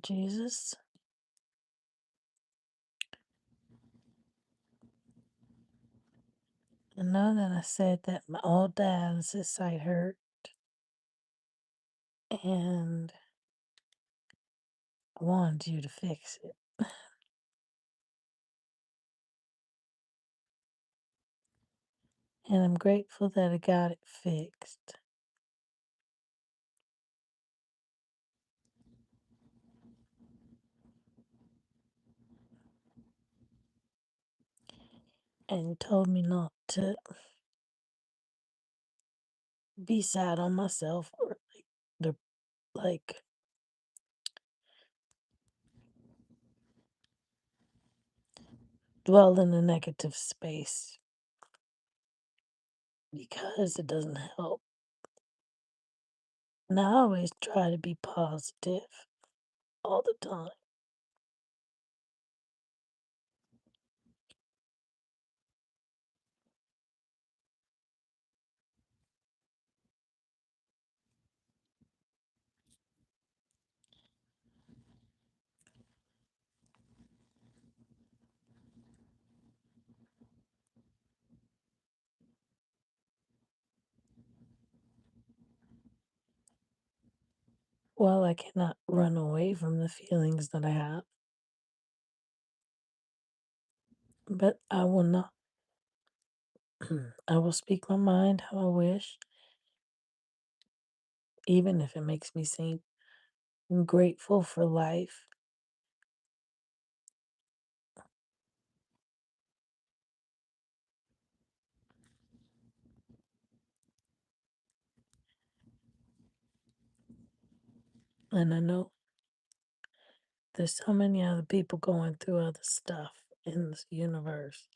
Jesus, I know that I said that my old dialysis site hurt, and I wanted you to fix it. And I'm grateful that I got it fixed. And you told me not to be sad on myself or the like dwell in a negative space because it doesn't help. And I always try to be positive all the time. Well, I cannot run away from the feelings that I have, but I will not. I will speak my mind how I wish, even if it makes me seem grateful for life. And I know there's so many other people going through other stuff in this universe.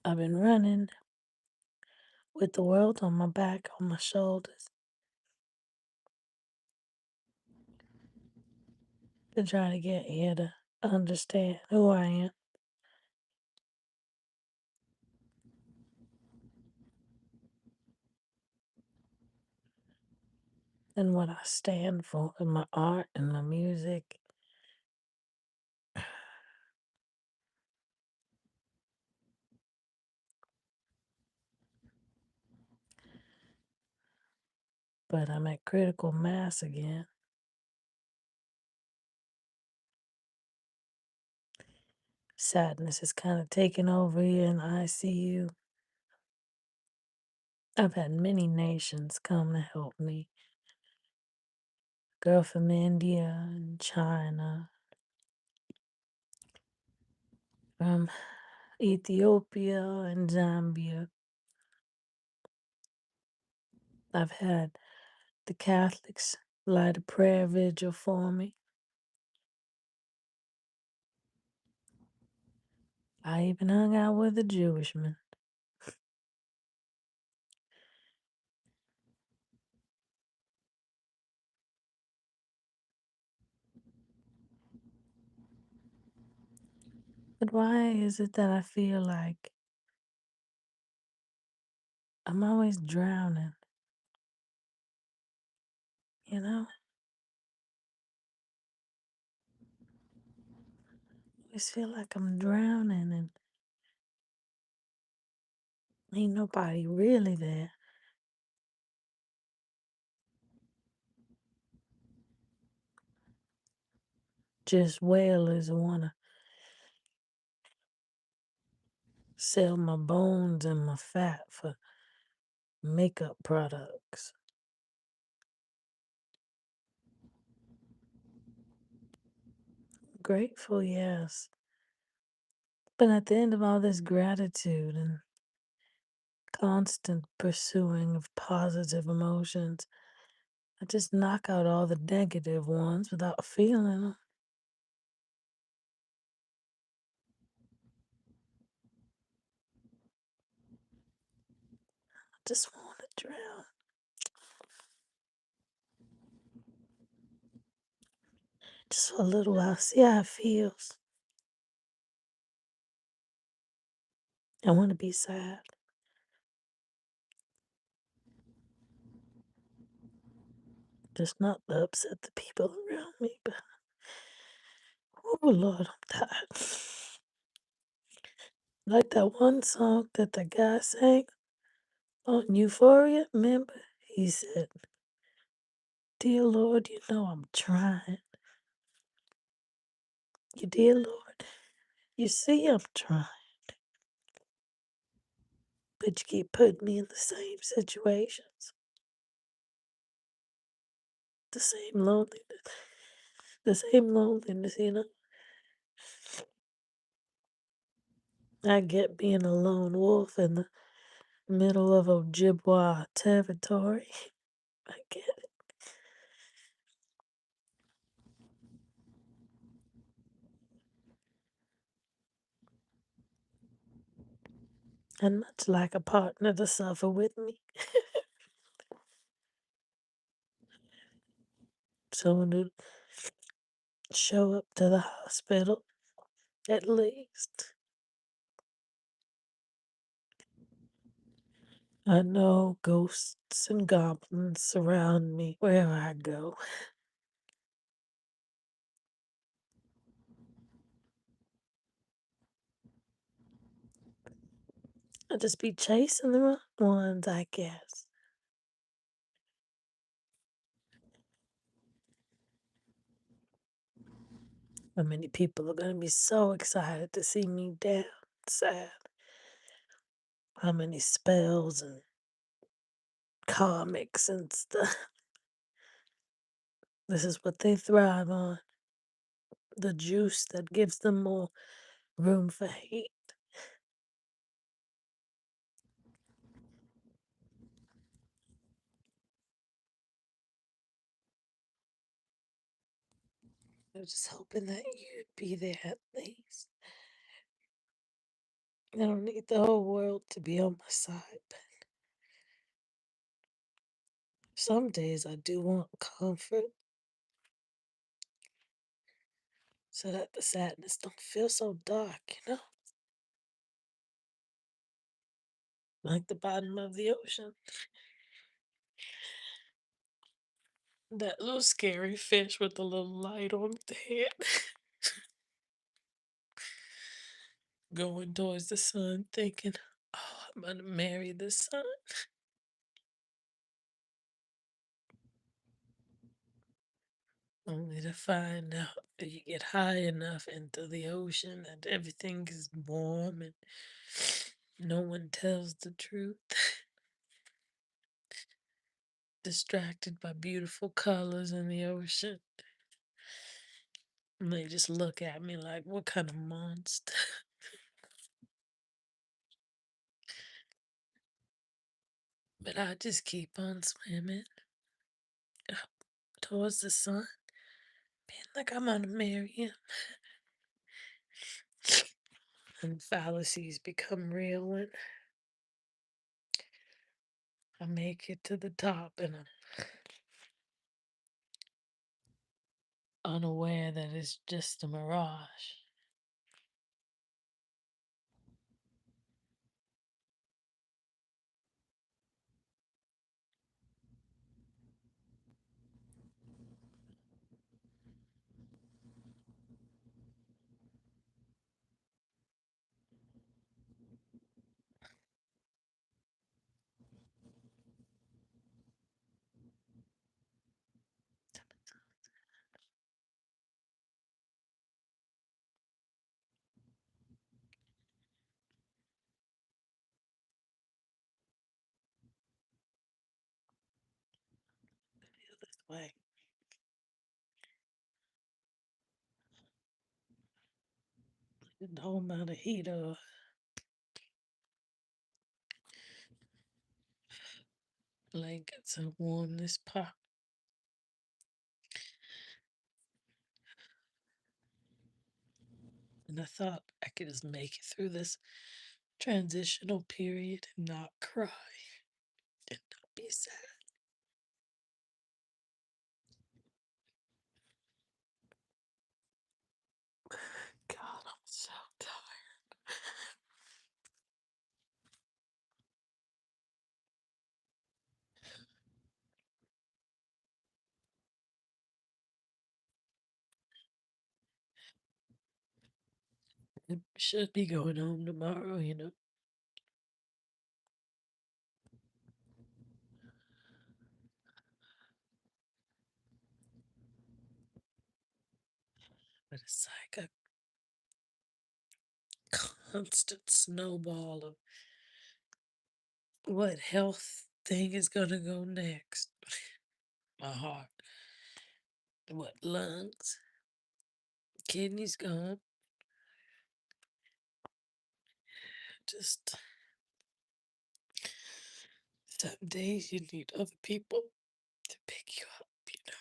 I've been running with the world on my back, on my shoulders, to try to get here to understand who I am and what I stand for in my art and my music. But I'm at critical mass again. Sadness is kind of taking over here in the ICU. I've had many nations come to help me. Girl from India and China, from Ethiopia and Zambia. I've had the Catholics light a prayer vigil for me. I even hung out with a Jewish man. But why is it that I feel like I'm always drowning? You know? I always feel like I'm drowning and ain't nobody really there. Just whalers who wanna sell my bones and my fat for makeup products. Grateful, yes. But at the end of all this gratitude and constant pursuing of positive emotions, I just knock out all the negative ones without feeling them. I just want to drown. Just for a little while, see how it feels. I want to be sad. Just not to upset the people around me, but oh Lord, I'm tired. Like that one song that the guy sang on Euphoria, remember? He said, "Dear Lord, you know I'm trying. You dear Lord, you see I'm trying, but you keep putting me in the same situations, the same loneliness, the same loneliness. I get being a lone wolf in the middle of Ojibwa territory. I get it. I'd much like a partner to suffer with me. Someone to show up to the hospital, at least. I know ghosts and goblins surround me wherever I go. I just be chasing the wrong ones, I guess. How many people are gonna be so excited to see me down, sad? How many spells and comics and stuff? This is what they thrive on. The juice that gives them more room for hate. I was just hoping that you'd be there at least. I don't need the whole world to be on my side, but some days I do want comfort so that the sadness don't feel so dark, like the bottom of the ocean. That little scary fish with the little light on the head going towards the sun, thinking, oh, I'm gonna marry the sun. Only to find out that you get high enough into the ocean that everything is warm and no one tells the truth. Distracted by beautiful colors in the ocean. And they just look at me like, what kind of monster? But I just keep on swimming up towards the sun, being like I'm gonna marry him. And fallacies become real when I make it to the top and I'm unaware that it's just a mirage. Feel this way. No amount of heat or blankets and warm this pot. And I thought I could just make it through this transitional period and not cry and not be sad. God, I'm so tired. I should be going home tomorrow, you know. But it's like a constant snowball of what health thing is gonna go next. My heart. What lungs? Kidneys gone. Just some days you need other people to pick you up, you know.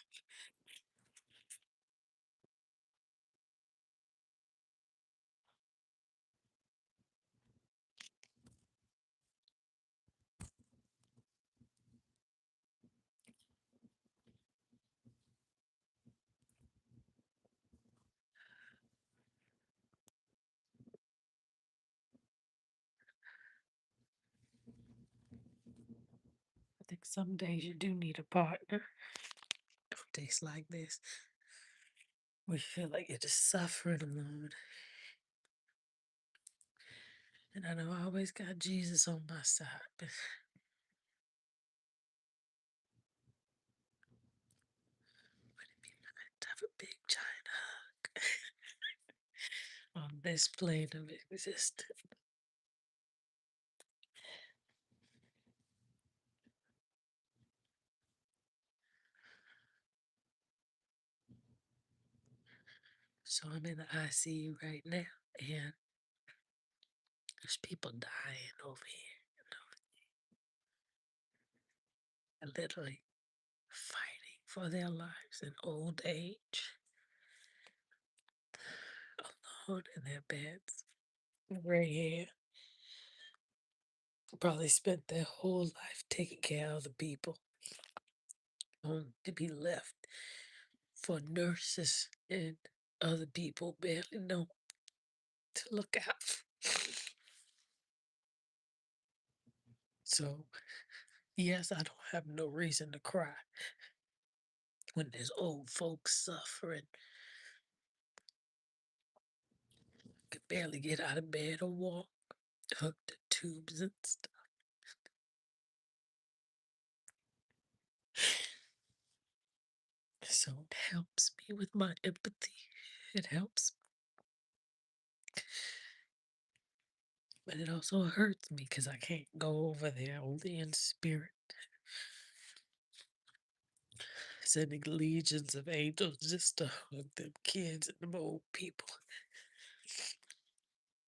I think some days you do need a partner. Days like this, where you feel like you're just suffering alone. And I know I always got Jesus on my side, but to have a big giant hug on this plane of existence. So I'm in the ICU right now, and there's people dying over here, literally fighting for their lives in old age, alone in their beds, gray hair, probably spent their whole life taking care of the people, to be left for nurses and other people barely know to look out. So, yes, I don't have no reason to cry when there's old folks suffering, could barely get out of bed or walk, hooked to tubes and stuff. So it helps me with my empathy. It helps, but it also hurts me because I can't go over there only in spirit, sending legions of angels just to hug them kids and them old people.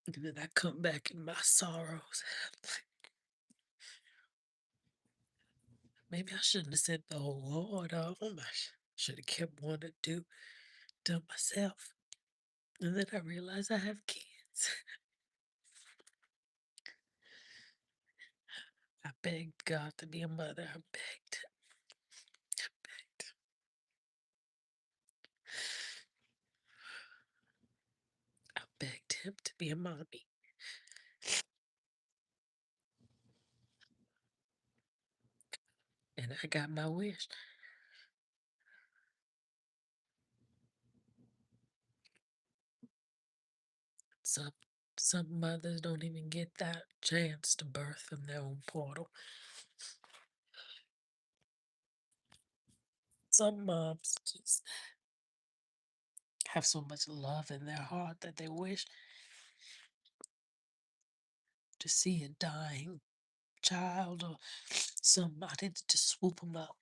And then I come back in my sorrows. Maybe I shouldn't have sent the whole Lord off. I should have kept one or two to myself. And then I realized I have kids. I begged God to be a mother. I begged, begged. I begged him to be a mommy. And I got my wish. Some some mothers don't even get that chance to birth from their own portal. Some moms just have so much love in their heart that they wish to see a dying child or somebody to just swoop them up.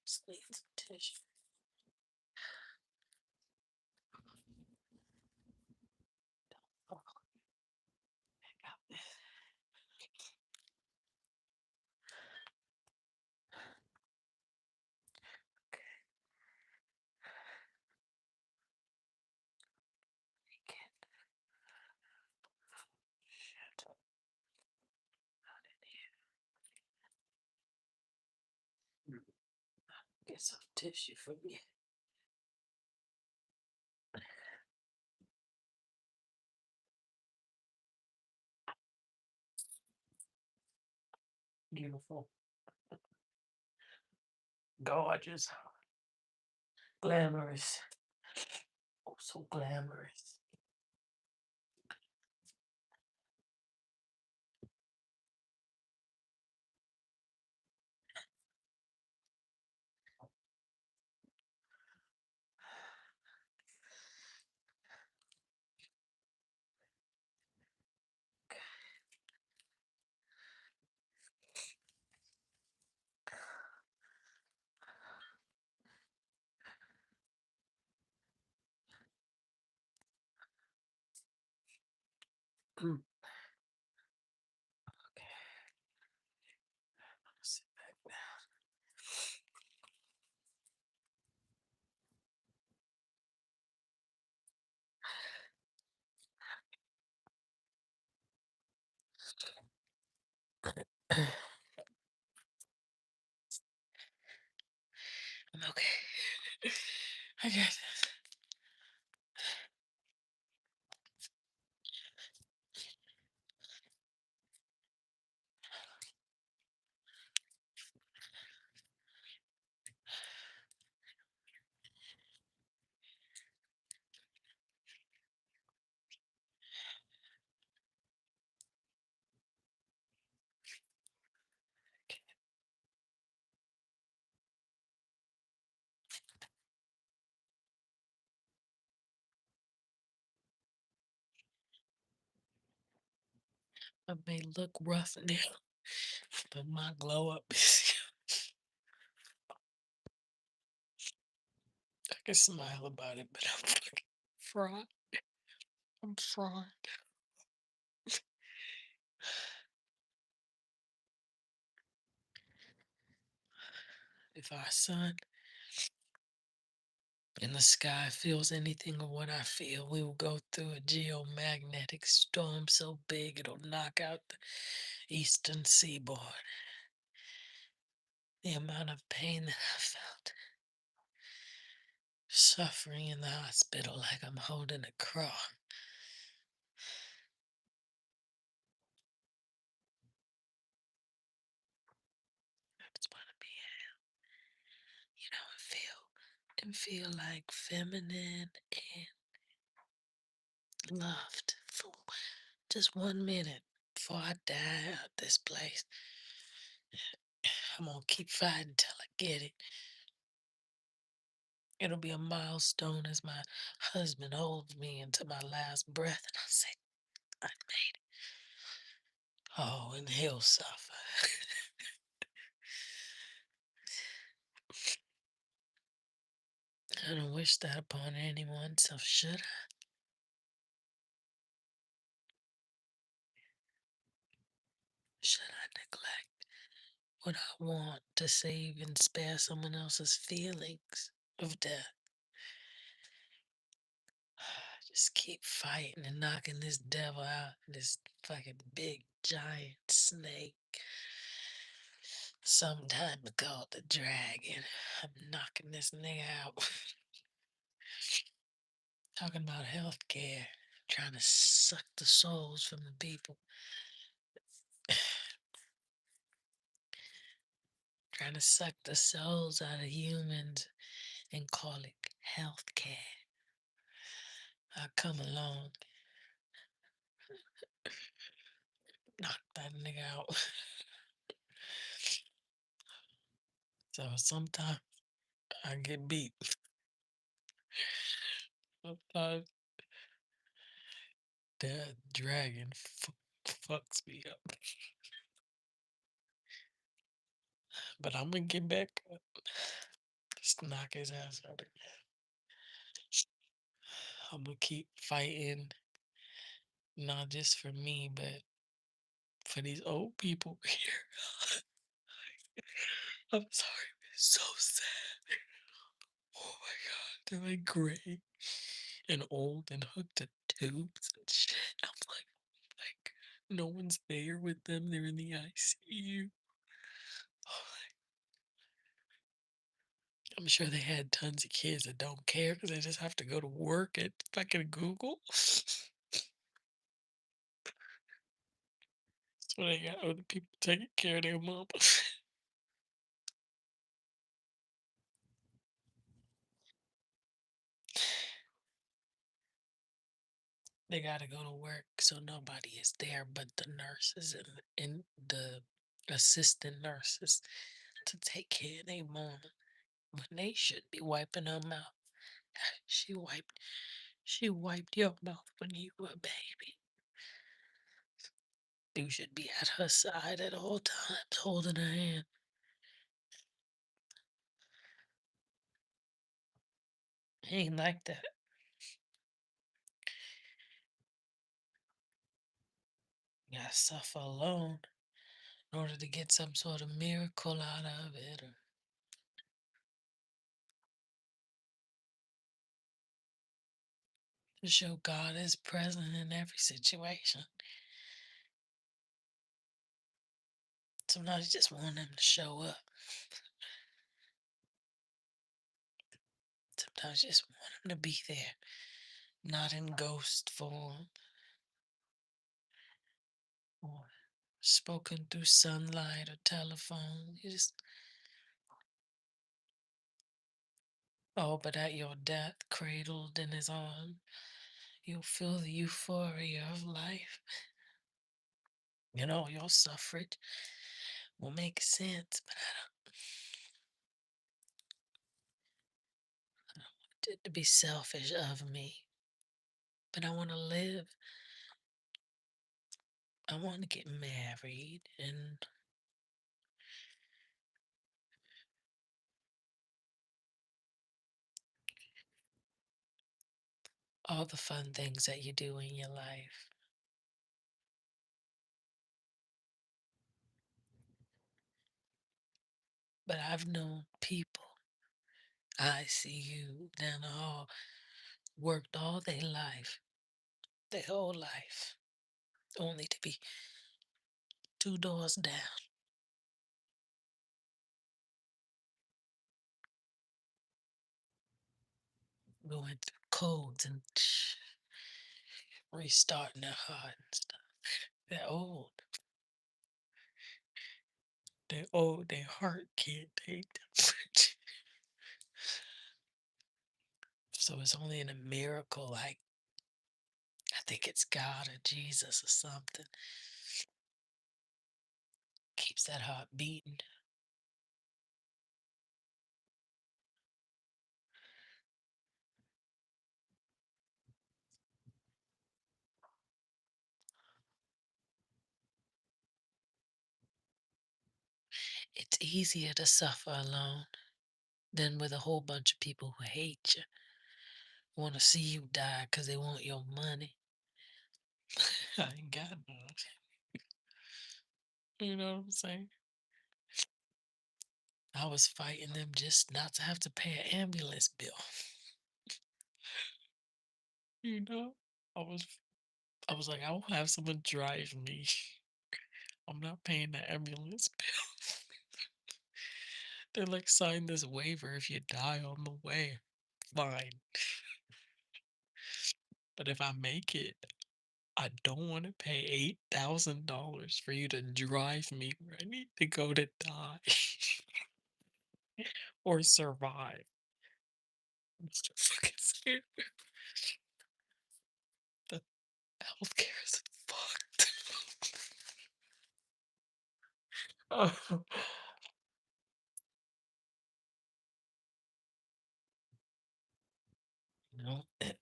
Just need some tissue. some tissue for me. Beautiful, gorgeous, glamorous. Oh, so glamorous. Mm, okay, sit back down. I'm okay. I got this. I may look rough now, but my glow up is. I can smile about it, but I'm fucking fried. I'm fried. If our sun in the sky feels anything of what I feel, we will go through a geomagnetic storm so big it'll knock out the eastern seaboard. The amount of pain that I felt, suffering in the hospital like I'm holding a cross. I just want to be, and feel like feminine and loved for just 1 minute before I die out this place. I'm gonna keep fighting till I get it. It'll be a milestone as my husband holds me into my last breath, and I say, I made it. Oh, and he'll suffer. I don't wish that upon anyone, so should I? Should I neglect what I want to save and spare someone else's feelings of death? Just keep fighting and knocking this devil out, this fucking big giant snake. Sometime called the dragon. I'm knocking this nigga out. Talking about healthcare, trying to suck the souls from the people, trying to suck the souls out of humans and call it healthcare. I come along, knock that nigga out. So sometimes I get beat. Sometimes that dragon fucks me up. But I'm gonna get back up. Just knock his ass out again. I'm gonna keep fighting, not just for me, but for these old people here. I'm sorry, it's so sad. Oh my god, they're like gray and old and hooked to tubes and shit. I'm like, no one's there with them. They're in the ICU. Oh I'm sure they had tons of kids that don't care because they just have to go to work at fucking Google. So they got other people taking care of their mama. They gotta go to work, so nobody is there but the nurses and the assistant nurses to take care of their mama when they should be wiping her mouth. She wiped she wiped your mouth when you were a baby. You should be at her side at all times, holding her hand. Ain't like that. You gotta suffer alone in order to get some sort of miracle out of it, or to show God is present in every situation. Sometimes you just want him to show up. Sometimes you just want him to be there, not in ghost form or spoken through sunlight or telephone. You just, oh, but at your death, cradled in his arm, you'll feel the euphoria of life. You know, your suffrage will make sense, but I don't want it to be selfish of me. But I want to live. I want to get married and all the fun things that you do in your life. But I've known people, I see you, then all worked all their whole life, only to be two doors down, going through codes and restarting their heart and stuff. They're old. They're old. Their heart can't take them. So it's only in a miracle, like I think it's God or Jesus or something, keeps that heart beating. It's easier to suffer alone than with a whole bunch of people who hate you, want to see you die because they want your money. I ain't got none. You know what I'm saying? I was fighting them just not to have to pay an ambulance bill. You know, I was I was like, I will have someone drive me. I'm not paying the ambulance bill. They're like, sign this waiver if you die on the way. Fine. But if I make it, I don't want to pay $8,000 for you to drive me where I need to go to die or survive. I'm so fucking scared. The healthcare is fucked. You know, it's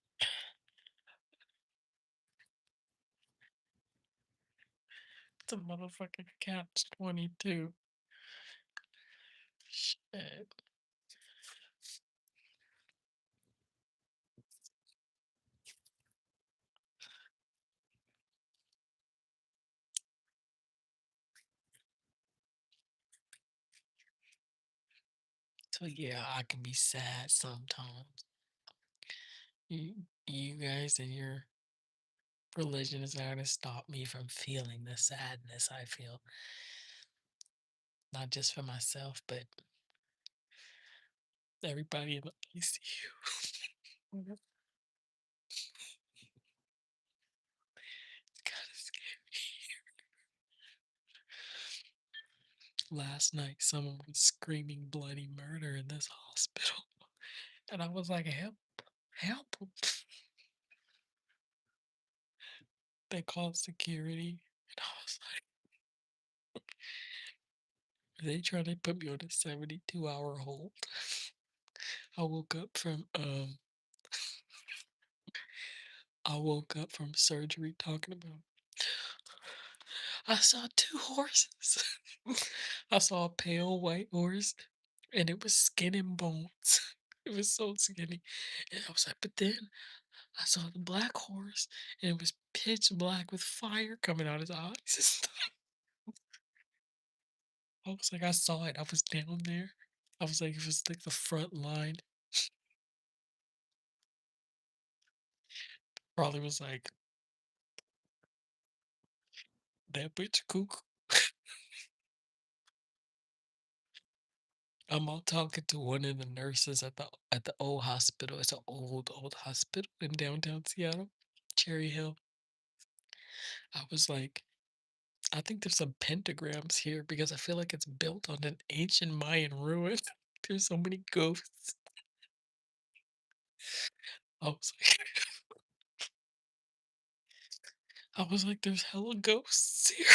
a motherfucking catch 22. Shit. So yeah, I can be sad sometimes. You guys and your religion is not gonna stop me from feeling the sadness I feel, not just for myself, but Everybody in the ICU. Mhm. It's kind of scary. Last night, someone was screaming bloody murder in this hospital, and I was like, "Help, help 'em." They called security, and I was like, they trying to put me on a 72-hour hold. I woke up from surgery talking about I saw two horses. I saw a pale white horse and it was skin and bones. It was so skinny. And I was like, but then I saw the black horse and it was pitch black with fire coming out his eyes and stuff. I was like, I saw it. I was down there. I was like, it was like the front line. Probably was like, that bitch cuckoo. I'm all talking to one of the nurses at the old hospital. It's an old hospital in downtown Seattle, Cherry Hill. I was like, I think there's some pentagrams here because I feel like it's built on an ancient Mayan ruin. There's so many ghosts. I was like, I was like, there's hella ghosts here.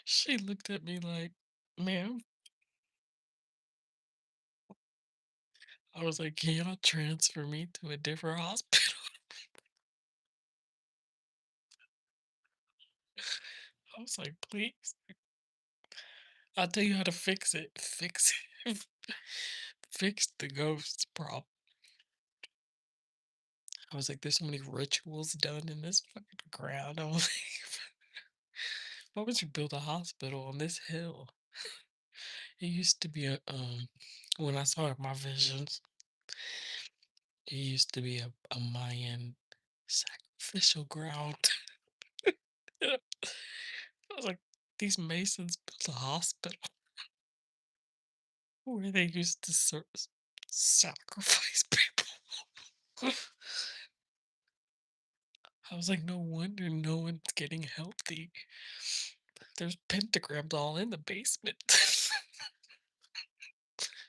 She looked at me like, ma'am. I was like, can y'all transfer me to a different hospital? I was like, please. I'll tell you how to fix it. Fix it. Fix the ghosts problem. I was like, there's so many rituals done in this fucking ground. I'm like, why would you build a hospital on this hill? It used to be when I saw it in my visions, it used to be a Mayan sacrificial ground. I was like, these Masons built a hospital where they used to sacrifice people. I was like, no wonder no one's getting healthy. There's pentagrams all in the basement.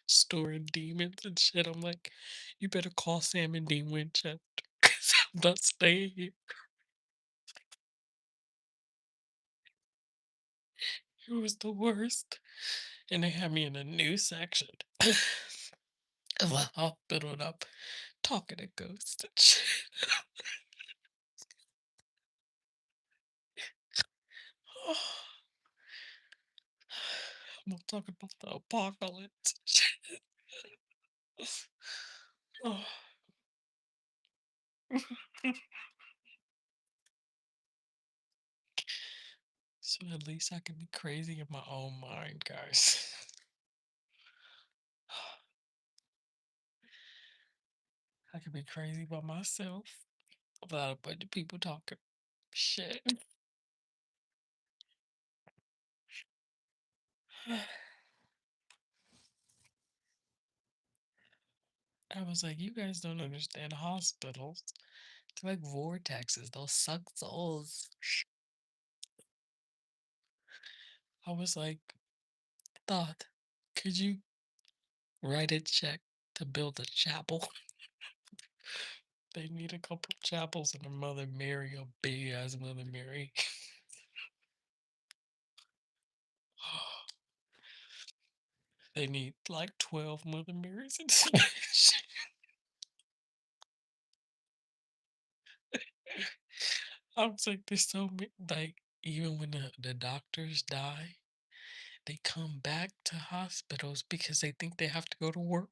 Storing demons and shit. I'm like, you better call Sam and Dean Winchester because I'm not staying here. It was the worst. And they had me in a new section of the hospital and I'm talking to ghosts and shit. I'm not talking about the apocalypse. And shit. Oh. So at least I can be crazy in my own mind, guys. I can be crazy by myself without a bunch of people talking shit. I was like, you guys don't understand hospitals. They're like vortexes, they'll suck souls. I was like, thought, could you write a check to build a chapel? They need a couple chapels and a Mother Mary, a big ass Mother Mary. They need like 12 Mother Marys in this bitch. I was like, there's so many, like, even when the doctors die, they come back to hospitals because they think they have to go to work.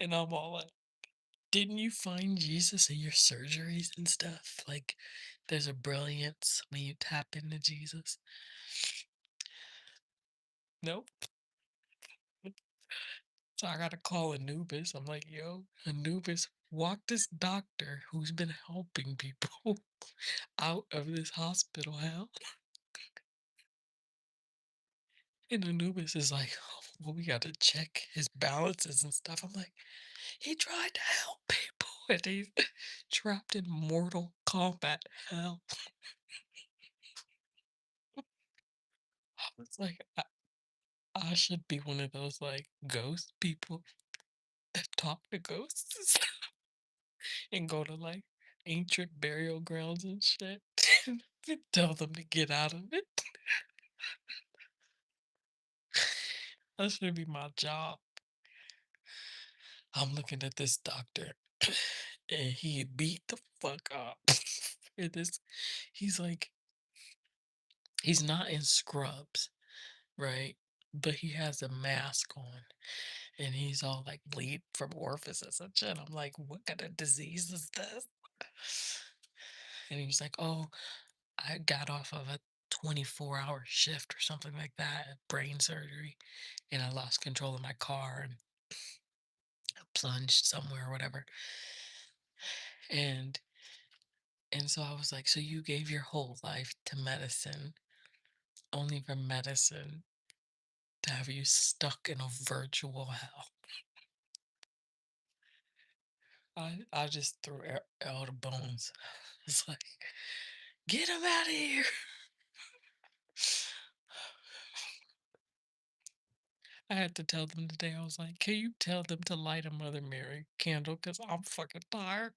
And I'm all like, didn't you find Jesus in your surgeries and stuff? Like, there's a brilliance when you tap into Jesus. Nope. So I gotta call Anubis. I'm like, yo, Anubis, walk this doctor who's been helping people out of this hospital hell. And Anubis is like, "Oh, well, we got to check his balances and stuff." I'm like, he tried to help people and he's trapped in Mortal Kombat hell. It's like, I should be one of those like ghost people that talk to ghosts and go to like ancient burial grounds and shit and tell them to get out of it. That should be my job. I'm looking at this doctor and he beat the fuck up. And this, he's like, he's not in scrubs, right? But he has a mask on and he's all like bleed from orifices and shit. I'm like, what kind of disease is this? And he was like, oh, I got off of a 24-hour shift or something like that, brain surgery, and I lost control of my car and plunged somewhere or whatever. And so I was like, so you gave your whole life to medicine, only for medicine to have you stuck in a virtual hell. I just threw all the bones. It's like, get him out of here. I had to tell them today. I was like, can you tell them to light a Mother Mary candle? Because I'm fucking tired.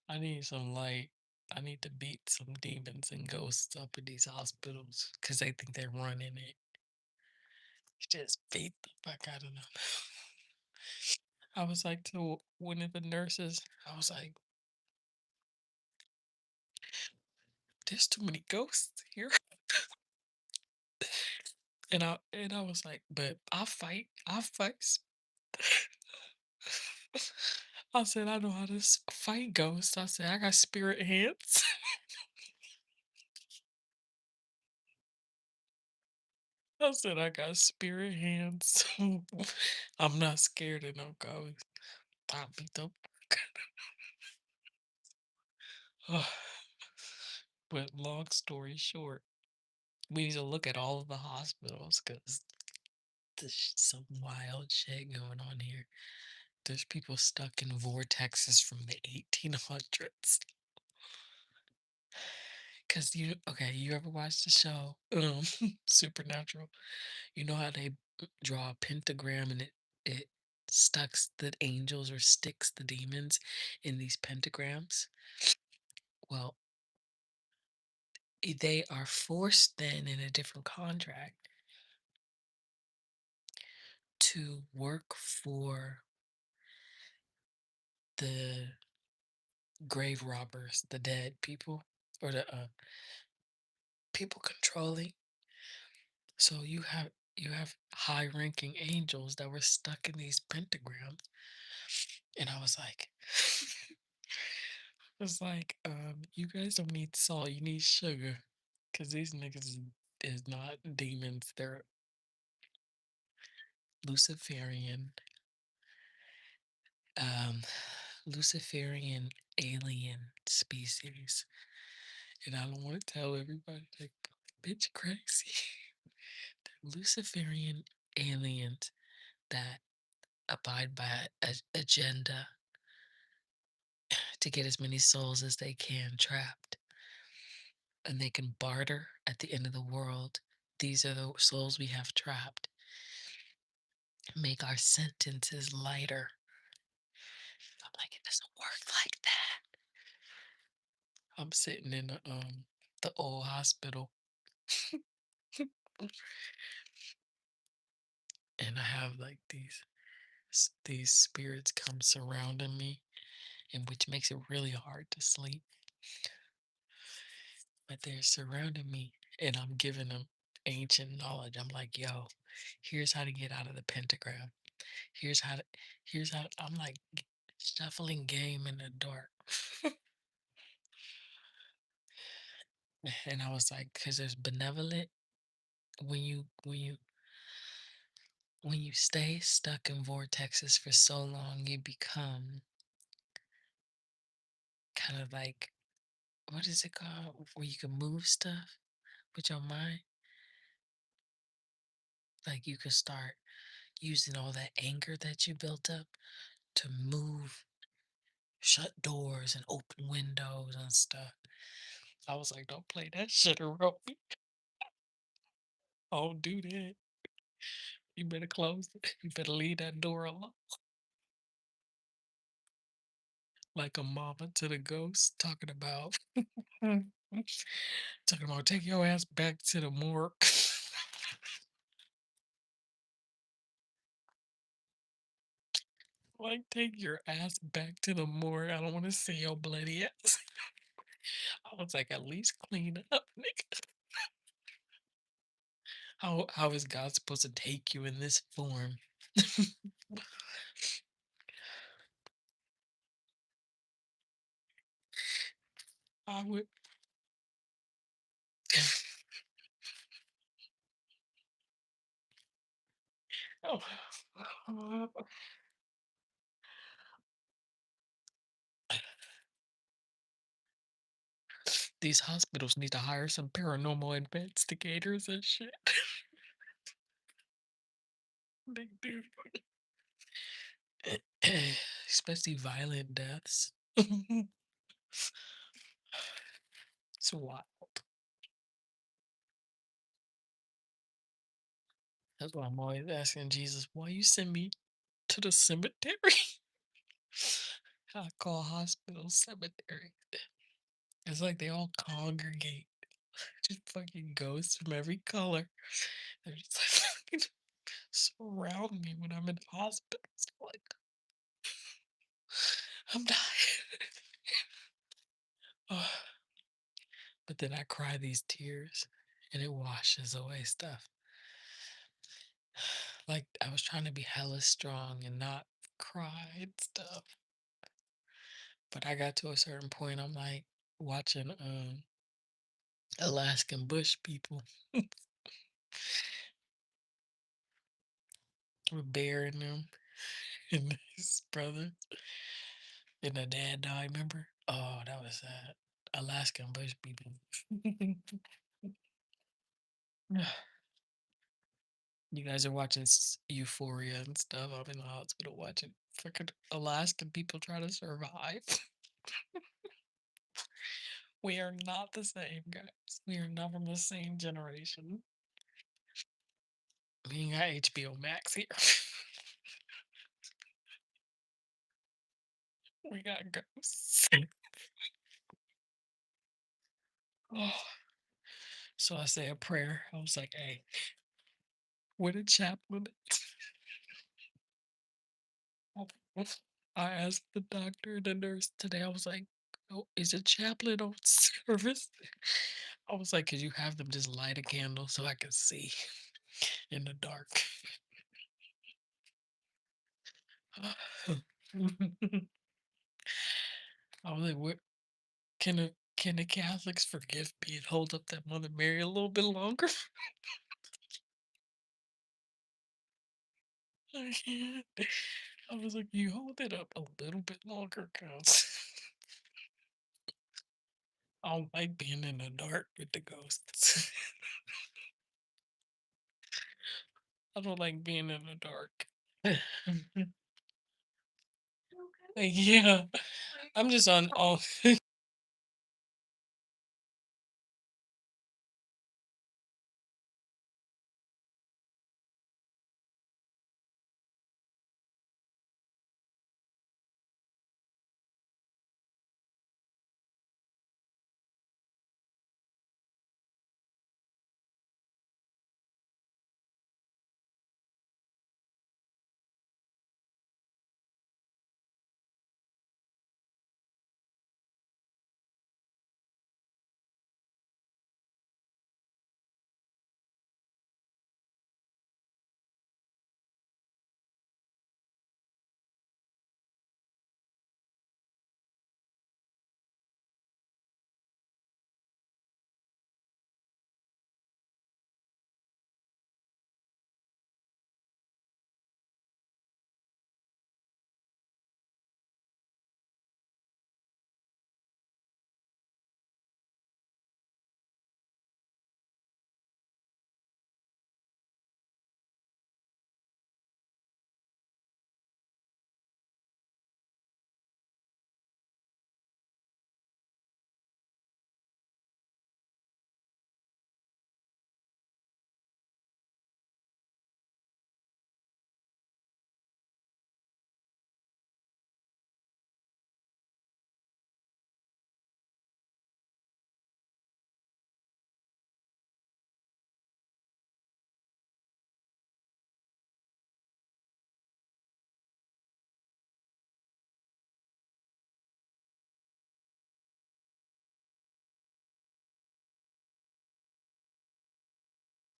I need some light. I need to beat some demons and ghosts up in these hospitals because they think they're running it. Just beat the fuck out of them. I was like to one of the nurses, I was like, there's too many ghosts here. And I was like, but I fight. I said, I know how to fight ghosts. I said, I got spirit hands. I said, I got spirit hands. I'm not scared of no ghosts. I beat the But long story short, we need to look at all of the hospitals because there's some wild shit going on here. There's people stuck in vortexes from the 1800s. Cause okay, you ever watched the show Supernatural? You know how they draw a pentagram and it stucks the angels or sticks the demons in these pentagrams? Well, they are forced then in a different contract to work for the grave robbers, the dead people, or the people controlling. So you have high ranking angels that were stuck in these pentagrams. And I was like, it's like, you guys don't need salt, you need sugar. Cause these niggas is not demons, they're Luciferian, um, Luciferian alien species. And I don't want to tell everybody like bitch crazy. Luciferian aliens that abide by a agenda to get as many souls as they can trapped. And they can barter at the end of the world. These are the souls we have trapped. Make our sentences lighter. I'm like, it doesn't work like that. I'm sitting in the old hospital and I have like these spirits come surrounding me and which makes it really hard to sleep. But they're surrounding me and I'm giving them ancient knowledge. I'm like, yo, here's how to get out of the pentagram. Here's how to, I'm like shuffling game in the dark. And I was like, because there's benevolent when you stay stuck in vortexes for so long, you become kind of like what is it called? Where you can move stuff with your mind. Like you could start using all that anger that you built up to move, shut doors and open windows and stuff. I was like, don't play that shit around me. Don't do that. You better close it. You better leave that door alone. Like a mama to the ghost talking about talking about take your ass back to the morgue. Like take your ass back to the morgue. I don't want to see your bloody ass. I was like, at least clean up, nigga. How is God supposed to take you in this form? I would. Oh, these hospitals need to hire some paranormal investigators and shit. They do. Especially violent deaths. It's wild. That's why I'm always asking Jesus, why you send me to the cemetery? I call hospitals cemetery. It's like they all congregate. Just fucking ghosts from every color. They're just like fucking surround me when I'm in hospitals. Like, I'm dying. Oh, but then I cry these tears and it washes away stuff. Like I was trying to be hella strong and not cry and stuff. But I got to a certain point, I'm like watching Alaskan bush people with Bear and them and his brother and the dad died, remember? Oh, that was sad. Alaskan bush people. You guys are watching Euphoria and stuff. I'm in the hospital watching freaking Alaskan people try to survive. We are not the same, guys. We are not from the same generation. We ain't got HBO Max here. We got ghosts. Oh, so I say a prayer. I was like, hey, what a chaplain. I asked the doctor and the nurse today, I was like, oh, is a chaplain on service? I was like, could you have them just light a candle so I could see in the dark? I was like, what can the Catholics forgive me and hold up that Mother Mary a little bit longer? I can't. I was like, you hold it up a little bit longer, cuz I don't like being in the dark with the ghosts. I don't like being in the dark. Like, yeah, I'm just on all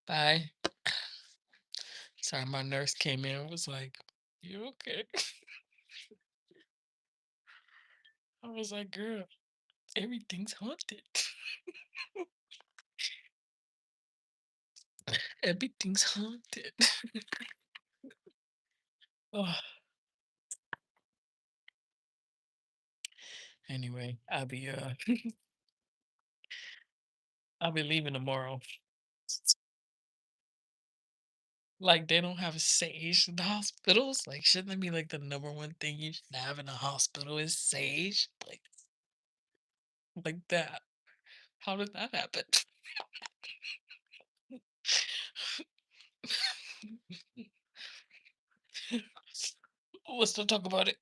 Bye. Sorry, my nurse came in and was like, "You okay?" I was like, "Girl, everything's haunted. Everything's haunted." Oh, anyway, I'll be leaving tomorrow. Like, they don't have sage in the hospitals? Like, shouldn't that be, like, the number one thing you should have in a hospital is sage? Like that. How did that happen? Let's not talk about it.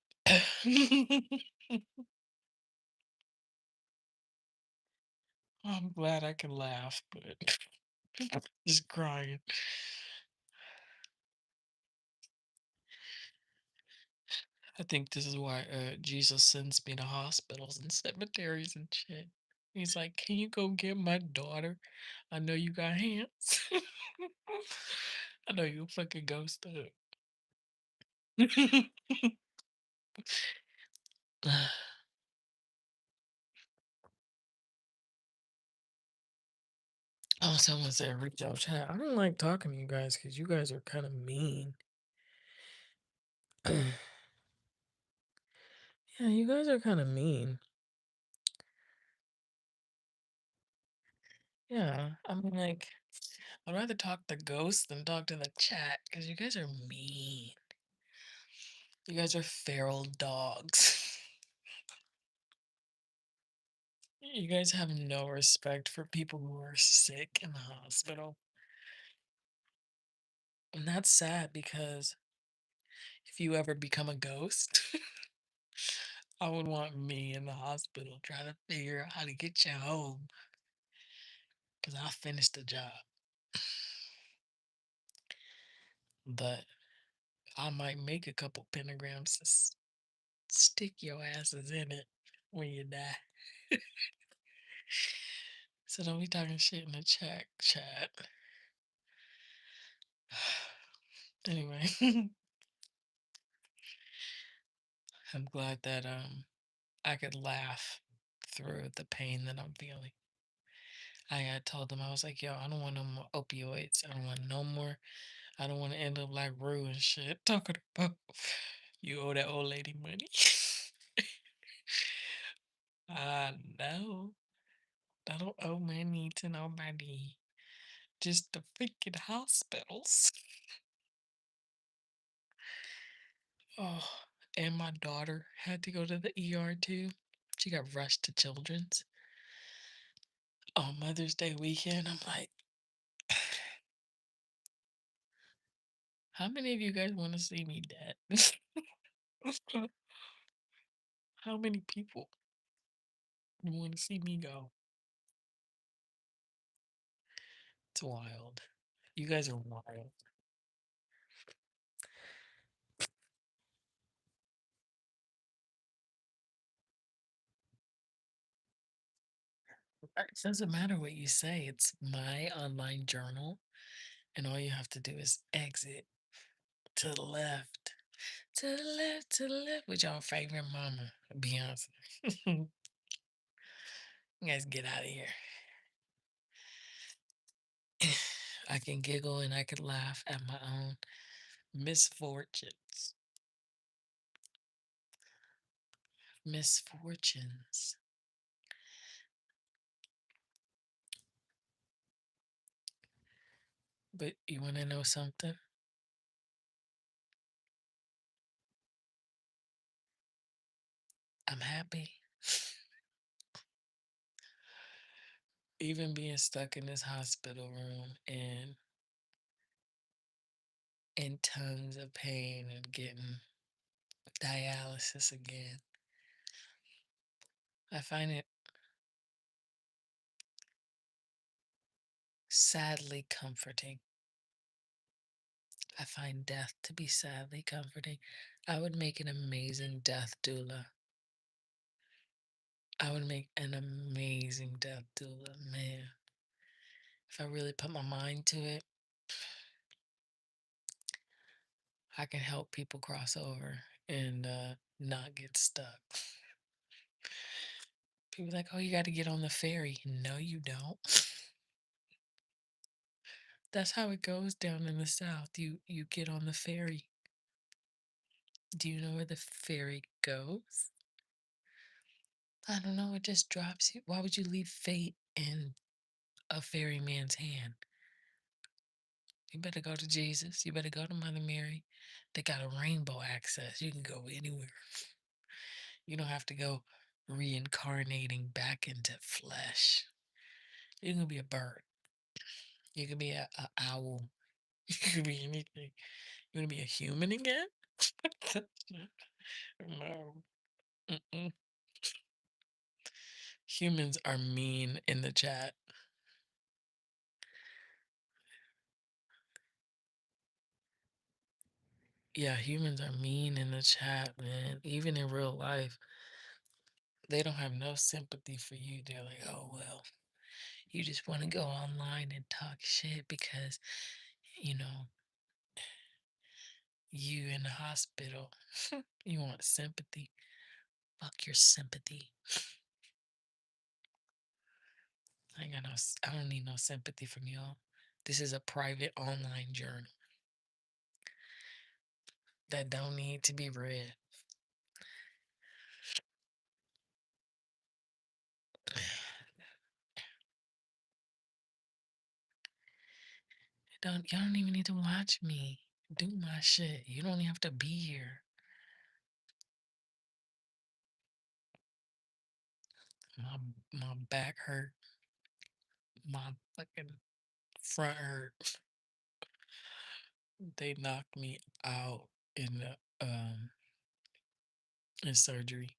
I'm glad I can laugh, but just crying. I think this is why Jesus sends me to hospitals and cemeteries and shit. He's like, "Can you go get my daughter? I know you got hands. I know you a fucking ghost up." Oh, someone said reach out chat. I don't like talking to you guys because you guys are kind of mean. Yeah, you guys are kind of mean. Yeah, I mean, like, I'd rather talk to ghosts than talk to the chat because you guys are mean. You guys are feral dogs. You guys have no respect for people who are sick in the hospital. And that's sad because if you ever become a ghost, I would want me in the hospital trying to figure out how to get you home because I finished the job. But I might make a couple pentagrams to stick your asses in it when you die. So don't be talking shit in the chat. Anyway, I'm glad that I could laugh through the pain that I'm feeling. I had told them I was like, yo, I don't want no more opioids. I don't want no more. I don't want to end up like Rue and shit. Talking about you owe that old lady money. I know. I don't owe money to nobody. Just the freaking hospitals. Oh, and my daughter had to go to the ER too. She got rushed to Children's on Mother's Day weekend. I'm like, how many of you guys want to see me dead? How many people want to see me go? It's wild. You guys are wild. It doesn't matter what you say. It's my online journal, and all you have to do is exit to the left, to the left, to the left, with your favorite mama, Beyonce. You guys get out of here. I can giggle and I can laugh at my own misfortunes. Misfortunes. But you want to know something? I'm happy. Even being stuck in this hospital room and in tons of pain and getting dialysis again, I find it sadly comforting. I find death to be sadly comforting. I would make an amazing death doula. I would make an amazing death doula, man. If I really put my mind to it, I can help people cross over and not get stuck. People like, oh, you got to get on the ferry. No, you don't. That's how it goes down in the South. You get on the ferry. Do you know where the ferry goes? I don't know. It just drops you. Why would you leave fate in a ferryman's hand? You better go to Jesus. You better go to Mother Mary. They got a rainbow access. You can go anywhere. You don't have to go reincarnating back into flesh. You can be a bird. You can be a owl. You can be anything. You want to be a human again? No. Mm-mm. Humans are mean in the chat. Yeah, humans are mean in the chat, man. Even in real life, they don't have no sympathy for you. They're like, oh, well, you just want to go online and talk shit because, you know, you in the hospital. You want sympathy. Fuck your sympathy. I ain't got no, I don't need no sympathy from y'all. This is a private online journal that don't need to be read. Don't y'all don't even need to watch me do my shit. You don't even have to be here. My my back hurt. My fucking front hurt. They knocked me out in the in surgery.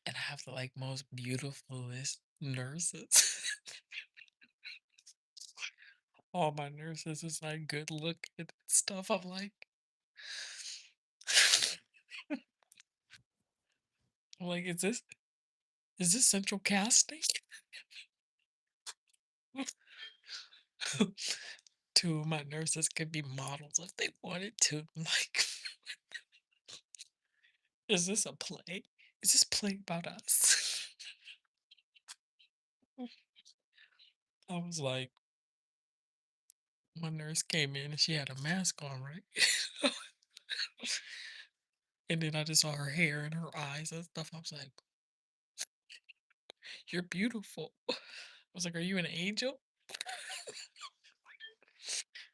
And I have the like most beautifulest nurses. All my nurses is like good looking and stuff. I'm like, I'm like, is this central casting? Two of my nurses could be models if they wanted to. I'm like, is this a play? Is this play about us? I was like, my nurse came in and she had a mask on, right? And then I just saw her hair and her eyes and stuff. I was like, you're beautiful. I was like, are you an angel?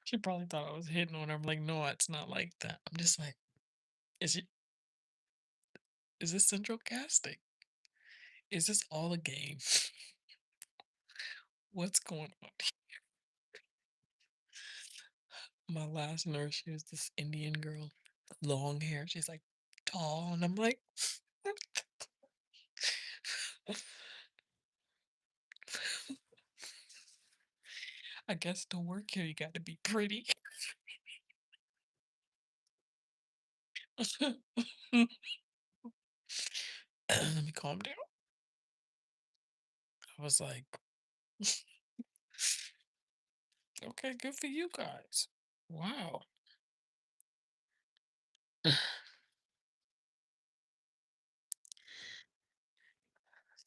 She probably thought I was hitting on her. I'm like, no, it's not like that. I'm just like, is it is this central casting? Is this all a game? What's going on? My last nurse, she was this Indian girl, long hair. She's like tall, and I'm like, I guess to work here, you got to be pretty. Let me calm down. I was like, okay, good for you guys. Wow.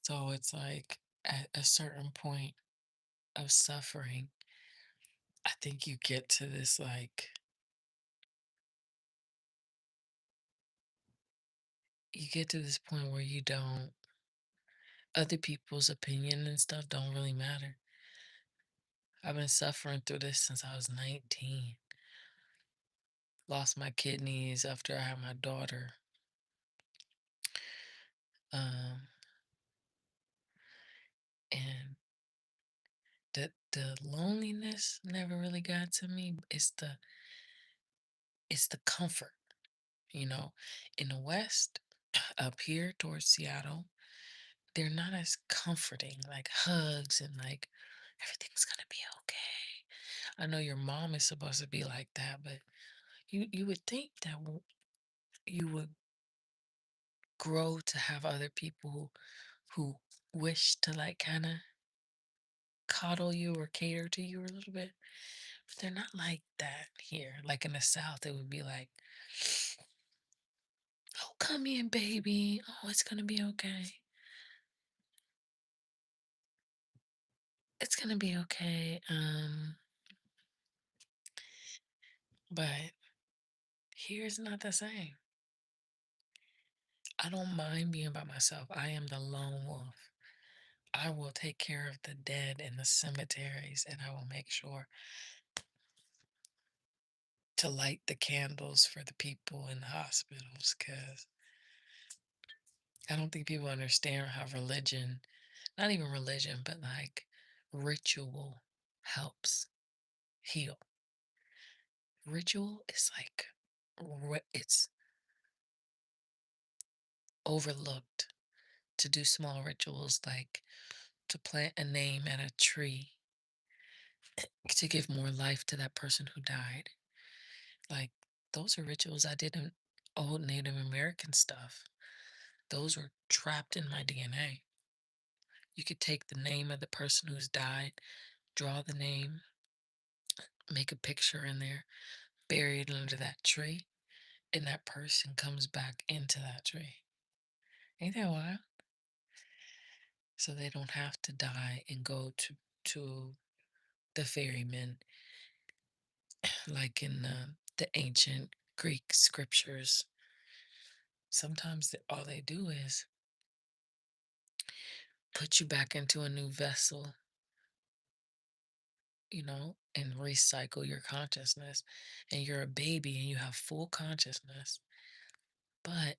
So it's like at a certain point of suffering, I think you get to this like you get to this point where you don't other people's opinion and stuff don't really matter. I've been suffering through this since I was 19. Lost my kidneys after I had my daughter. Um, and the loneliness never really got to me. It's the comfort, you know. In the West, up here towards Seattle, they're not as comforting, like hugs and like everything's gonna be okay. I know your mom is supposed to be like that, but you would think that you would grow to have other people who wish to like kind of coddle you or cater to you a little bit. They're not like that here. Like in the South, it would be like, "Oh, come in, baby. Oh, it's gonna be okay. It's gonna be okay." But here's not the same. I don't mind being by myself. I am the lone wolf. I will take care of the dead in the cemeteries, and I will make sure to light the candles for the people in the hospitals because I don't think people understand how religion, not even religion, but like ritual helps heal. Ritual is like, it's overlooked to do small rituals like to plant a name at a tree to give more life to that person who died. Like, those are rituals I did in old Native American stuff. Those were trapped in my DNA. You could take the name of the person who's died, draw the name, make a picture in there, bury it under that tree, and that person comes back into that tree. Ain't that wild? So they don't have to die and go to the ferryman, like in the ancient Greek scriptures. Sometimes all they do is put you back into a new vessel, and recycle your consciousness. And you're a baby and you have full consciousness. But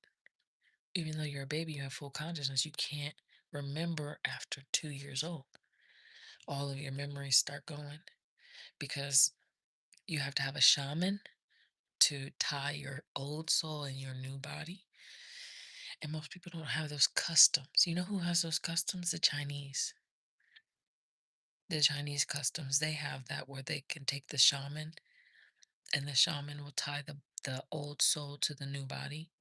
even though you're a baby, you have full consciousness, you can't remember after 2 years old. All of your memories start going because you have to have a shaman to tie your old soul in your new body. And most people don't have those customs. You know who has those customs? The Chinese. The Chinese customs, they have that where they can take the shaman and the shaman will tie the old soul to the new body.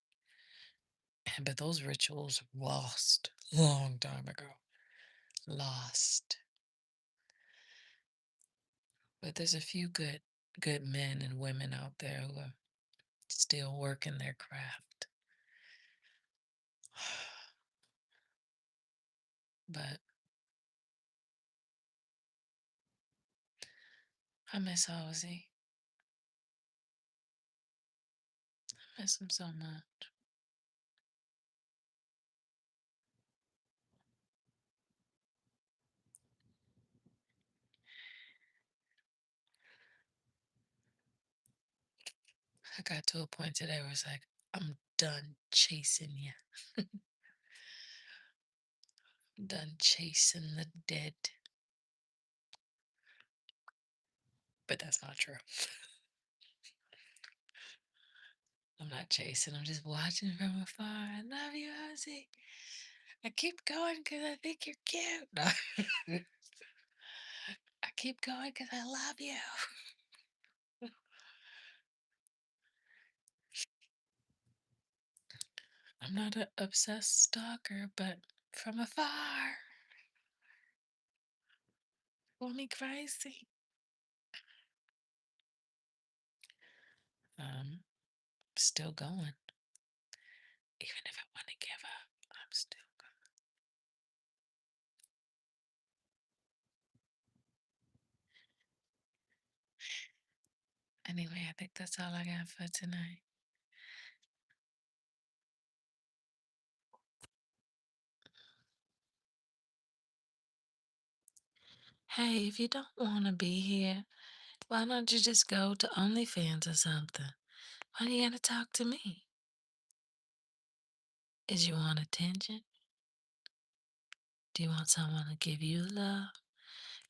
But those rituals lost long time ago. Lost. But there's a few good men and women out there who are still working their craft. But I miss Ozzy. I miss him so much. I got to a point today where it's like, I'm done chasing you. I'm done chasing the dead. But that's not true. I'm not chasing. I'm just watching from afar. I love you, Ozzy. I keep going because I think you're cute. No. I keep going because I love you. I'm not an obsessed stalker, but from afar, want me crazy. Still going. Even if I want to give up, I'm still going. Anyway, I think that's all I got for tonight. Hey, if you don't want to be here, why don't you just go to OnlyFans or something? Why do you gotta talk to me? Is you want attention? Do you want someone to give you love?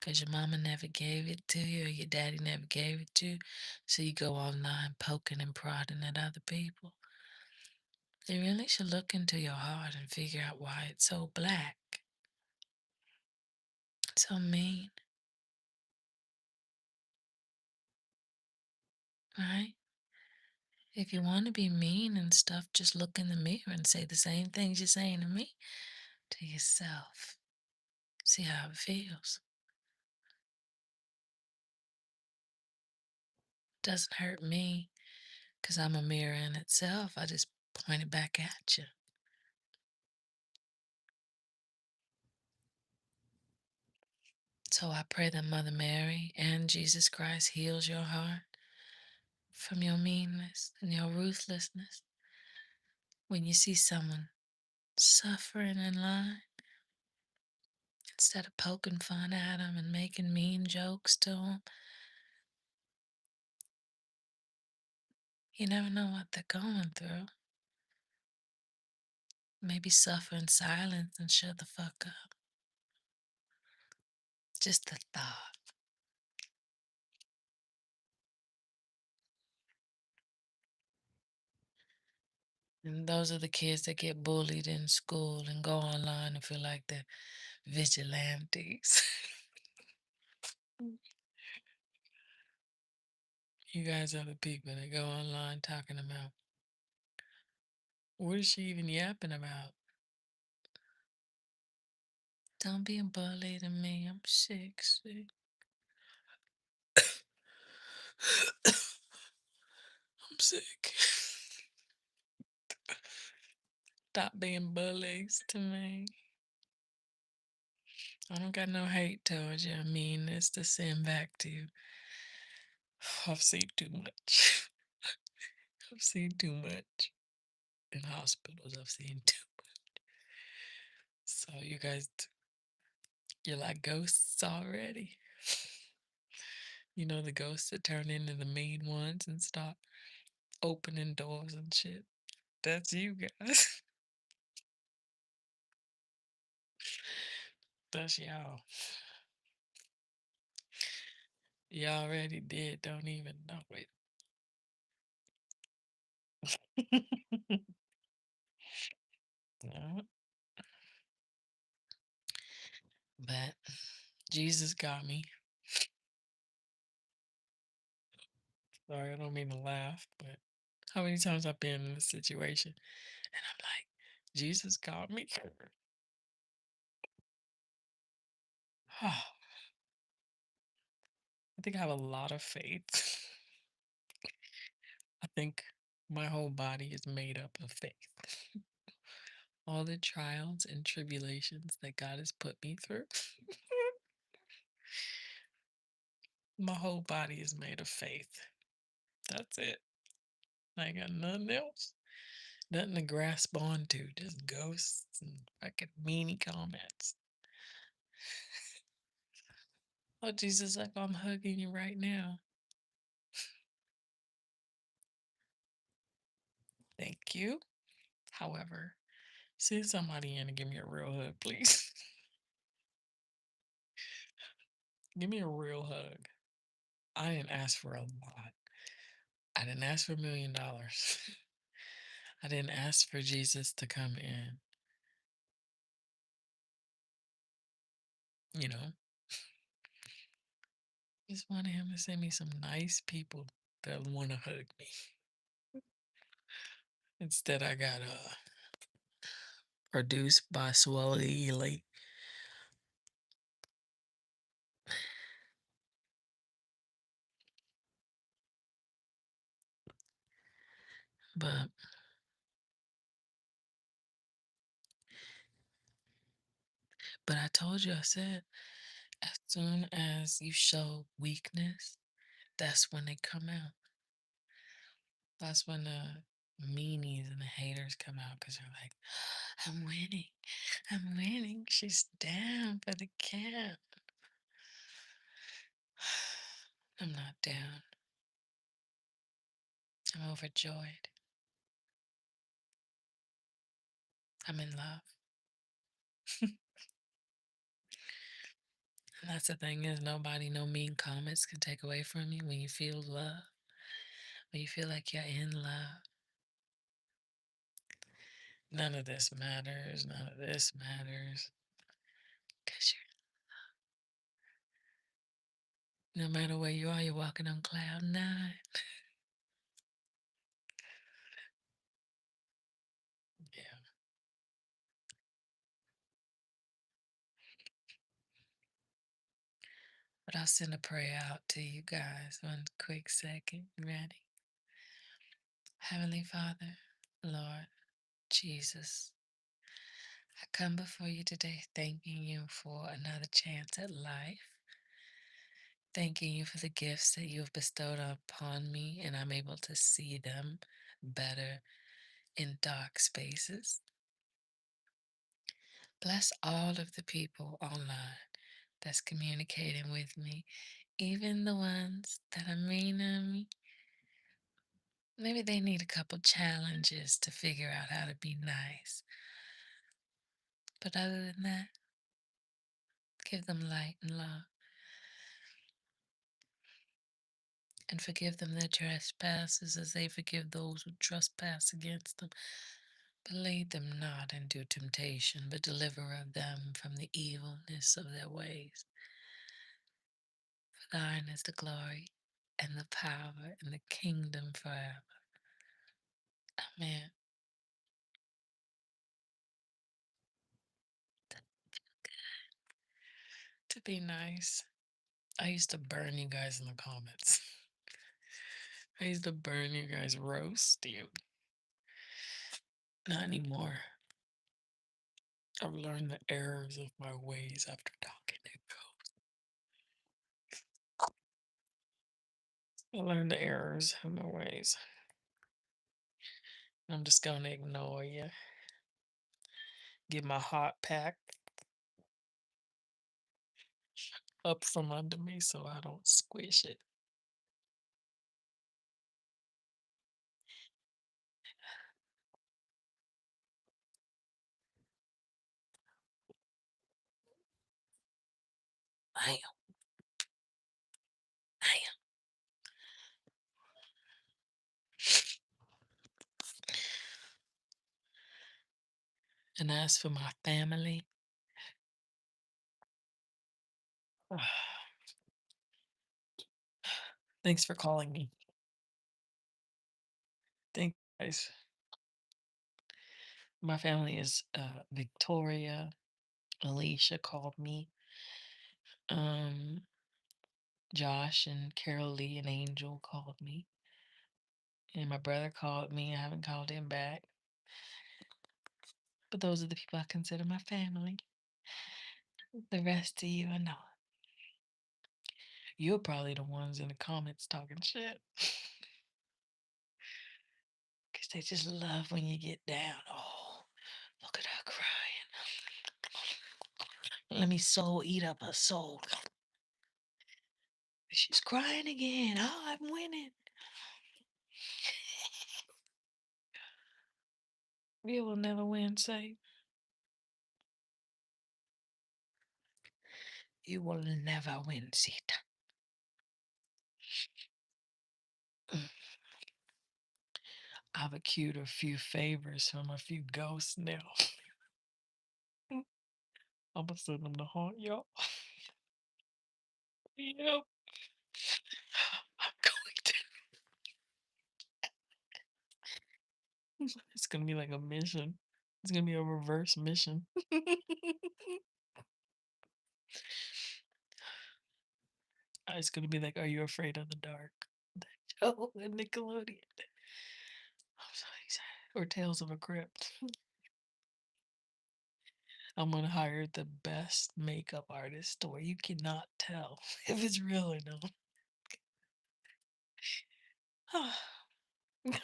Because your mama never gave it to you or your daddy never gave it to you. So you go online poking and prodding at other people. You really should look into your heart and figure out why it's so black, so mean, right? If you want to be mean and stuff, just look in the mirror and say the same things you're saying to me to yourself. See how it feels. doesn't hurt me because I'm a mirror in itself. I just point it back at you. So I pray that Mother Mary and Jesus Christ heals your heart from your meanness and your ruthlessness. When you see someone suffering in line, instead of poking fun at them and making mean jokes to them, you never know what they're going through. Maybe suffer in silence and shut the fuck up. Just a thought. And those are the kids that get bullied in school and go online and feel like they're vigilantes. You guys are the people that go online talking about what is she even yapping about? Don't be a bully to me. I'm sick, sick. I'm sick. Stop being bullies to me. I don't got no hate towards you. I mean, it's to send back to you. I've seen too much. I've seen too much in hospitals. I've seen too. So you guys, you're like ghosts already. You know the ghosts that turn into the mean ones and stop opening doors and shit. That's you guys. That's y'all. You already did. Don't even know it. No, but Jesus got me. Sorry, I don't mean to laugh, but how many times I've been in this situation and I'm like, Jesus got me. I think I have a lot of faith. I think my whole body is made up of faith. All the trials and tribulations that God has put me through, my whole body is made of faith. That's it. I ain't got nothing else. Nothing to grasp onto. Just ghosts and fucking meanie comments. Oh, Jesus, like I'm hugging you right now. Thank you. However, send somebody in and give me a real hug, please. Give me a real hug. I didn't ask for a lot. I didn't ask for $1 million. I didn't ask for Jesus to come in. You know, just wanted him to send me some nice people that want to hug me. Instead, I got produced by Swelly Ely. But I told you, I said, as soon as you show weakness, that's when they come out. That's when the meanies and the haters come out because they're like, I'm winning. I'm winning. She's down for the count. I'm not down. I'm overjoyed. I'm in love. And that's the thing is nobody, no mean comments can take away from you when you feel love, when you feel like you're in love. None of this matters. None of this matters. Because no matter where you are, you're walking on cloud nine. Yeah. But I'll send a prayer out to you guys. One quick second. Ready? Heavenly Father, Lord Jesus, I come before you today thanking you for another chance at life. Thanking you for the gifts that you have bestowed upon me, and I'm able to see them better in dark spaces. Bless all of the people online that's communicating with me, even the ones that are mean to me. Maybe they need a couple challenges to figure out how to be nice. But other than that, give them light and love and forgive them their trespasses as they forgive those who trespass against them. But lead them not into temptation, but deliver them from the evilness of their ways. For thine is the glory and the power and the kingdom forever. Amen. To be nice. I used to burn you guys in the comments. I used to burn you guys, roast you. Not anymore. I've learned the errors of my ways after talking to Ghost. I learned the errors of my ways. I'm just gonna ignore you. Get my hot pack up from under me so I don't squish it. I am. I am. And as for my family, thanks for calling me. Thank you guys. My family is Victoria. Alicia called me. Um, Josh and Carol Lee and Angel called me. And my brother called me. I haven't called him back. But those are the people I consider my family. The rest of you are not. You're probably the ones in the comments talking shit. Because they just love when you get down. Oh, look at her crying. Let me soul eat up her soul. She's crying again. Oh, I'm winning. You will never win, say. You will never win, Sita. I've accrued a few favors from a few ghosts now. I'm gonna send them to haunt y'all. Yep. I'm going to. It's gonna be like a mission. It's gonna be a reverse mission. It's gonna be like, "Are you afraid of the dark?" That show on Nickelodeon. I'm so excited. Or Tales of a Crypt. I'm gonna hire the best makeup artist where you cannot tell if it's real or not.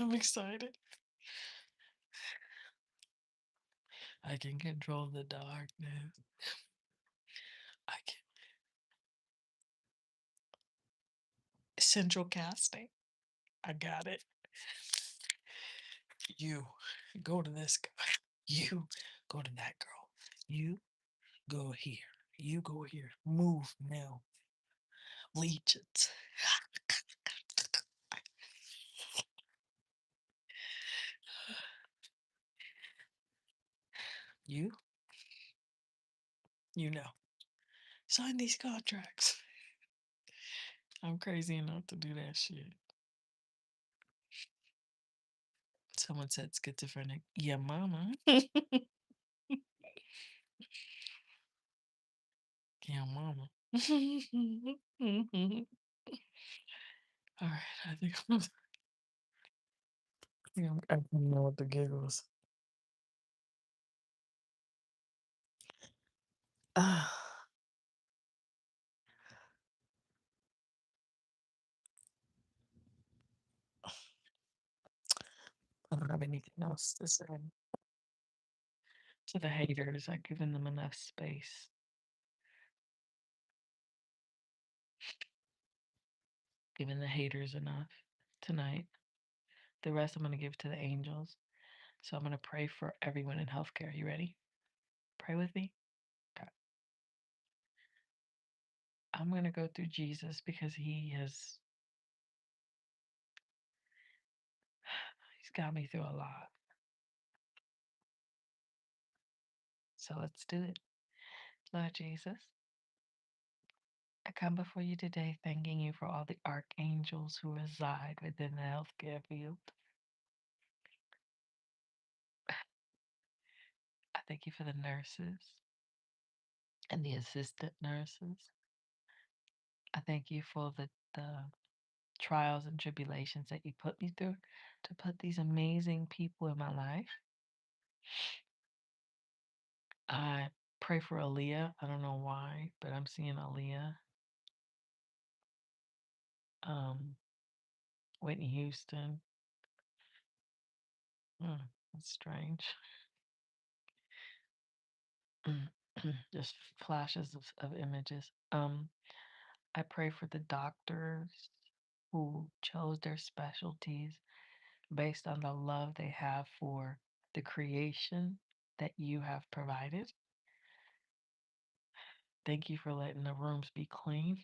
I'm excited. I can control the darkness. I can. Central casting. I got it. You go to this guy. You go to that girl. You go here. You go here. Move now. Legions. You, you know. Sign these contracts. I'm crazy enough to do that shit. Someone said schizophrenic. Yeah, mama. Yeah, mama. Mhm. Alright, I can know the giggles. Ah, I don't have anything else to say. To the haters, I've given them enough space. Giving the haters enough tonight. The rest I'm gonna give to the angels. So I'm gonna pray for everyone in healthcare. You ready? Pray with me? Okay. I'm gonna go through Jesus because he's got me through a lot. So let's do it. Lord Jesus, I come before you today thanking you for all the archangels who reside within the healthcare field. I thank you for the nurses and the assistant nurses. I thank you for the trials and tribulations that you put me through to put these amazing people in my life. I pray for Aaliyah. I don't know why, but I'm seeing Aaliyah. Um, Whitney Houston. That's strange. Just flashes of images. I pray for the doctors who chose their specialties based on the love they have for the creation that you have provided. Thank you for letting the rooms be clean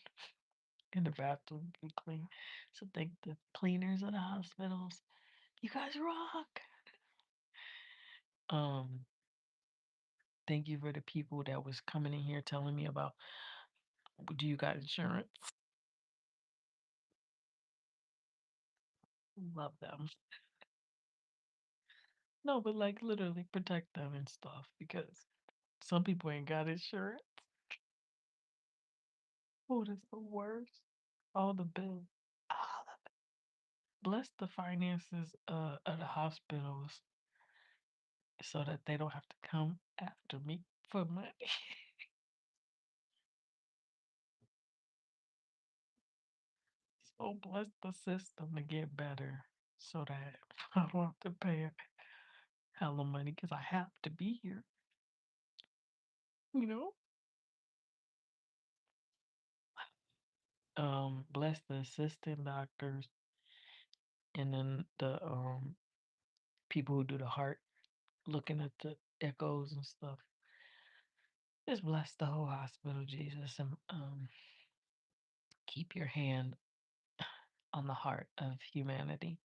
and the bathrooms be clean. So thank the cleaners of the hospitals. You guys rock. Um, Thank you for the people that was coming in here telling me about, do you got insurance? Love them. No, but like literally protect them and stuff because some people ain't got insurance. Oh, that's the worst. All the bills. All of it. Bless the finances of the hospitals so that they don't have to come after me for money. So bless the system to get better so that I don't have to pay a hell of money because I have to be here. You know? Bless the assistant doctors and then the people who do the heart, looking at the echoes and stuff. Just bless the whole hospital, Jesus, and keep your hand on the heart of humanity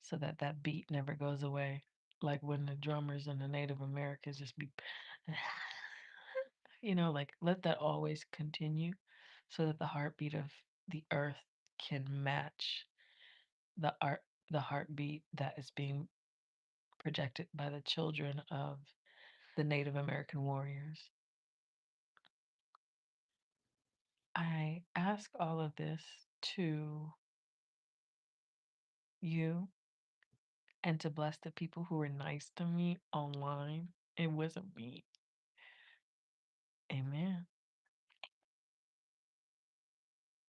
so that that beat never goes away. Like when the drummers and the Native Americans just be, like let that always continue so that the heartbeat of the earth can match the art, the heartbeat that is being projected by the children of the Native American warriors. I ask all of this to you and to bless the people who were nice to me online. It wasn't me. Amen.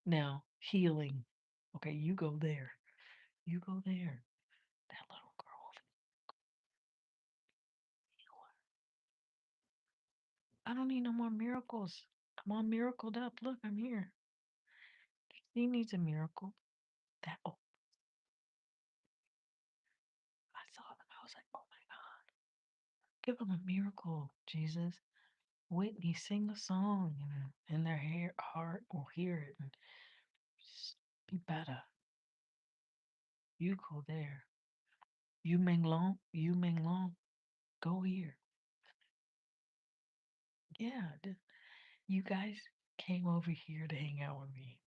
Now, healing. Okay, you go there. You go there. That little girl. I don't need no more miracles. I'm all miracled up. Look, I'm here. He needs a miracle. That I saw them. I was like, oh my God. Give them a miracle, Jesus. Whitney, sing a song and in their heart will hear it and just be better. You go there. You Meng Long, go here. Yeah, you guys came over here to hang out with me.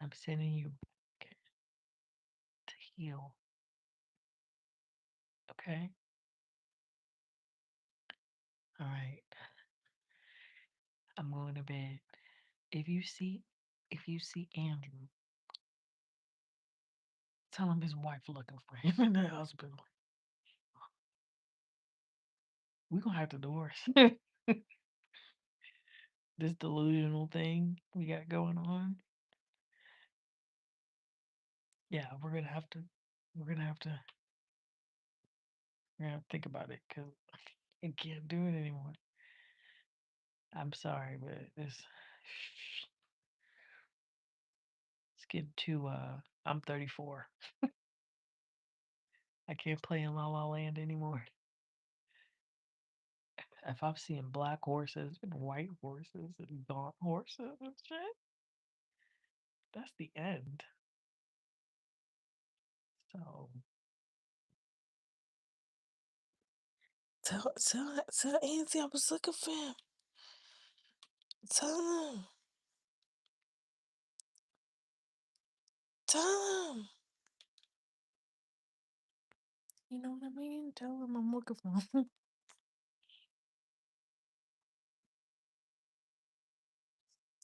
I'm sending you back to heal. Okay? All right. I'm going to bed. If you see if you see Andrew, tell him his wife looking for him in the hospital. We gonna have to divorce. This delusional thing we got going on. Yeah, we're gonna have to we're gonna have to think about it because I can't do it anymore. I'm sorry, but it's getting too I'm 34. I can't play in La La Land anymore. If I'm seeing black horses and white horses and gaunt horses and shit, that's the end. So tell Anthony I was looking for him. Tell him. Tell him. You know what I mean? Tell him I'm looking for him.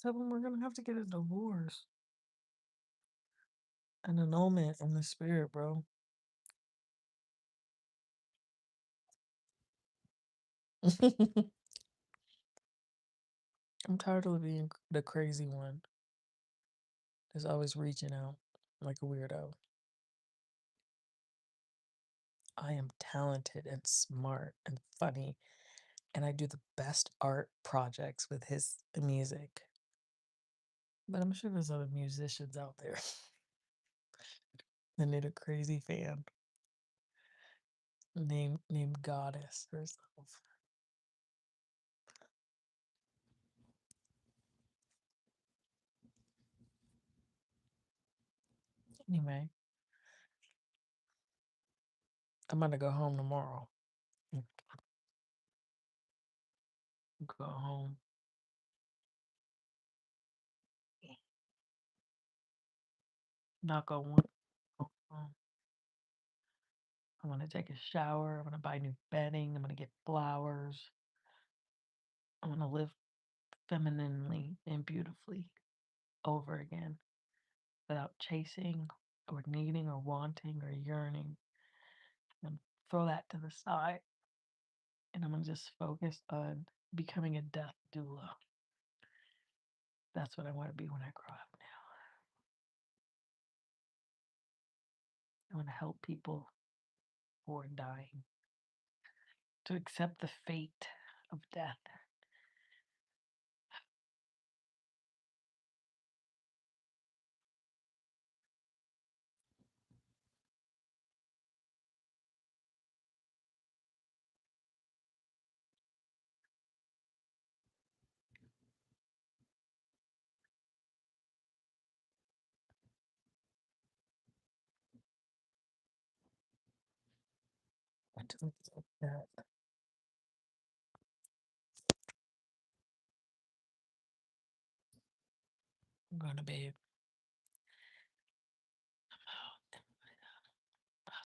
Tell him we're gonna have to get a divorce. An annulment in the spirit, bro. I'm tired of being the crazy one that's always reaching out like a weirdo. I am talented and smart and funny, and I do the best art projects with his music. But I'm sure there's other musicians out there that need a crazy fan named Goddess herself. Anyway, I'm gonna go home tomorrow. Go home. Knock on wood. I'm gonna take a shower. I'm gonna buy new bedding. I'm gonna get flowers. I'm gonna live femininely and beautifully over again without chasing or needing or wanting or yearning. And throw that to the side. And I'm gonna just focus on becoming a death doula. That's what I want to be when I grow up now. I want to help people who are dying to accept the fate of death. I just like that. I'm going to bed.